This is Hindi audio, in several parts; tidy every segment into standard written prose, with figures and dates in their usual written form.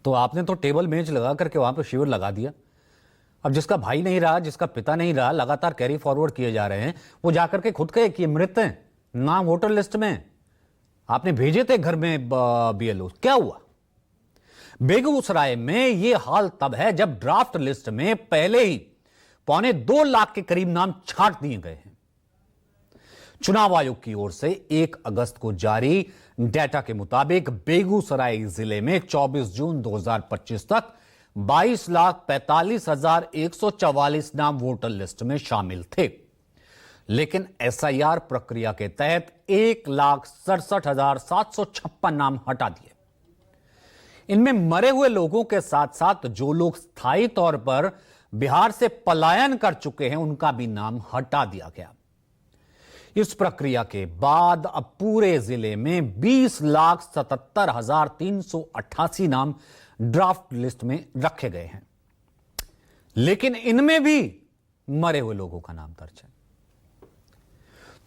तो आपने तो टेबल मेज लगा करके वहां पर शिविर लगा दिया। अब जिसका भाई नहीं रहा, जिसका पिता नहीं रहा, लगातार कैरी फॉरवर्ड किए जा रहे हैं, वो जाकर के खुद कहे कि मृत हैं, नाम वोटर लिस्ट में। आपने भेजे थे घर में बीएलओ, क्या हुआ? बेगूसराय में यह हाल तब है जब ड्राफ्ट लिस्ट में पहले ही 2.25 लाख के करीब नाम छांट दिए गए हैं। चुनाव आयोग की ओर से 1 अगस्त को जारी डेटा के मुताबिक बेगूसराय जिले में 24 जून 2025 तक 22,45,144 नाम वोटर लिस्ट में शामिल थे, लेकिन एसआईआर प्रक्रिया के तहत 1,67,756 नाम हटा दिए। इनमें मरे हुए लोगों के साथ साथ जो लोग स्थायी तौर पर बिहार से पलायन कर चुके हैं उनका भी नाम हटा दिया गया। इस प्रक्रिया के बाद अब पूरे जिले में 20,77,388 नाम ड्राफ्ट लिस्ट में रखे गए हैं, लेकिन इनमें भी मरे हुए लोगों का नाम दर्ज है।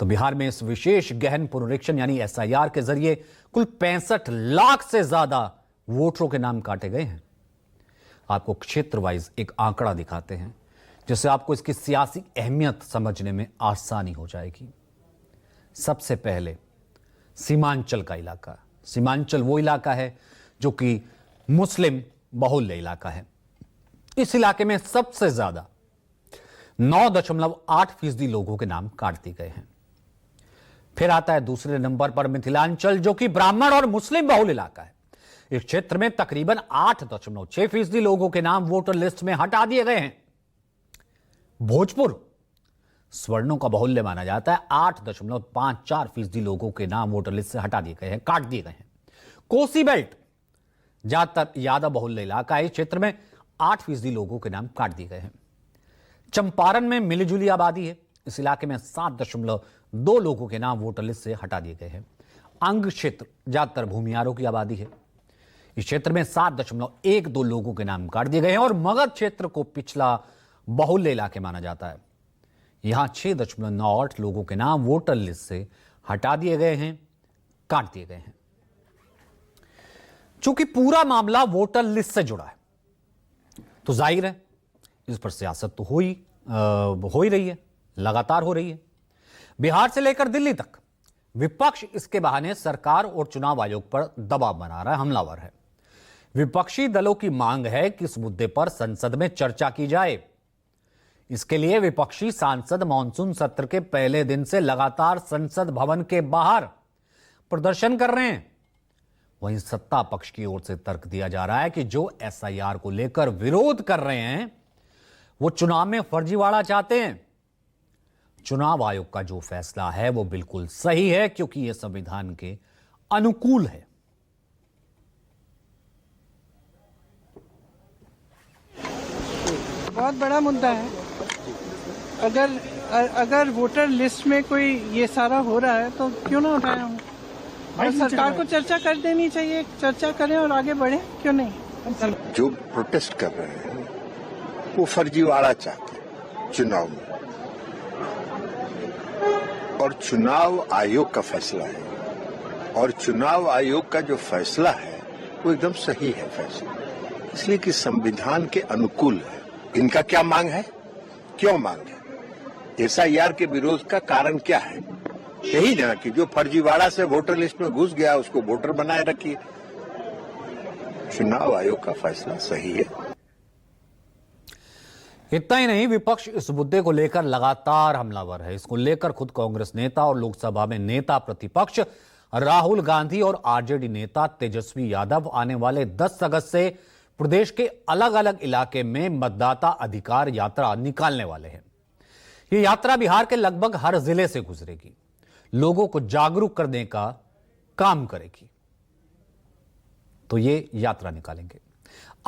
तो बिहार में इस विशेष गहन पुनरीक्षण यानी एसआईआर के जरिए कुल 65 लाख से ज्यादा वोटरों के नाम काटे गए हैं। आपको क्षेत्र वाइज एक आंकड़ा दिखाते हैं जिससे आपको इसकी सियासी अहमियत समझने में आसानी हो जाएगी। सबसे पहले सीमांचल का इलाका। सीमांचल वो इलाका है जो कि मुस्लिम बहुल्य इलाका है। इस इलाके में सबसे ज्यादा 9.8% लोगों के नाम काट दिए गए हैं। फिर आता है दूसरे नंबर पर मिथिलांचल, जो कि ब्राह्मण और मुस्लिम बहुल इलाका है। इस क्षेत्र में तकरीबन 8.6% लोगों के नाम वोटर लिस्ट में हटा दिए गए हैं। भोजपुर स्वर्णों का बहुल्य माना जाता है। 8.54% लोगों के नाम वोटर लिस्ट से हटा दिए गए हैं, काट दिए गए हैं। कोसी बेल्ट ज्यादातर यादव बहुल्य इलाका है। इस क्षेत्र में 8% लोगों के नाम काट दिए गए हैं। चंपारण में मिलीजुली आबादी है। इस इलाके में 7.2 लोगों के नाम वोटर लिस्ट से हटा दिए गए हैं। अंग क्षेत्र ज्यादातर भूमियारों की आबादी है। इस क्षेत्र में 7.12 लोगों के नाम काट दिए गए हैं। और मगध क्षेत्र को पिछला बहुल्य इलाके माना जाता है। यहां 6.98 लोगों के नाम वोटर लिस्ट से हटा दिए गए हैं, काट दिए गए हैं। चूंकि पूरा मामला वोटर लिस्ट से जुड़ा है तो जाहिर है इस पर सियासत तो हो ही रही है, लगातार हो रही है। बिहार से लेकर दिल्ली तक विपक्ष इसके बहाने सरकार और चुनाव आयोग पर दबाव बना रहा है, हमलावर है। विपक्षी दलों की मांग है कि इस मुद्दे पर संसद में चर्चा की जाए। इसके लिए विपक्षी सांसद मॉनसून सत्र के पहले दिन से लगातार संसद भवन के बाहर प्रदर्शन कर रहे हैं। वहीं सत्ता पक्ष की ओर से तर्क दिया जा रहा है कि जो एसआईआर को लेकर विरोध कर रहे हैं वो चुनाव में फर्जीवाड़ा चाहते हैं। चुनाव आयोग का जो फैसला है वो बिल्कुल सही है, क्योंकि यह संविधान के अनुकूल है। बहुत बड़ा मुद्दा है। अगर वोटर लिस्ट में कोई ये सारा हो रहा है तो क्यों ना उठाए हम? और सरकार को चर्चा कर देनी चाहिए, चर्चा करें और आगे बढ़े, क्यों नहीं? जो प्रोटेस्ट कर रहे हैं वो फर्जीवाड़ा चाहते हैं चुनाव में, और चुनाव आयोग का फैसला है। और चुनाव आयोग का जो फैसला है वो एकदम सही है फैसला, इसलिए कि संविधान के अनुकूल है। इनका क्या मांग है, क्यों मांग है? एसआईआर के विरोध का कारण क्या है? यही ना कि जो फर्जीवाड़ा से वोटर लिस्ट में घुस गया उसको वोटर बनाए रखिए। चुनाव आयोग का फैसला सही है। इतना ही नहीं, विपक्ष इस मुद्दे को लेकर लगातार हमलावर है। इसको लेकर खुद कांग्रेस नेता और लोकसभा में नेता प्रतिपक्ष राहुल गांधी और आरजेडी नेता तेजस्वी यादव आने वाले 10 अगस्त से प्रदेश के अलग अलग इलाके में मतदाता अधिकार यात्रा निकालने वाले हैं। यह यात्रा बिहार के लगभग हर जिले से गुजरेगी, लोगों को जागरूक करने का काम करेगी। तो ये यात्रा निकालेंगे।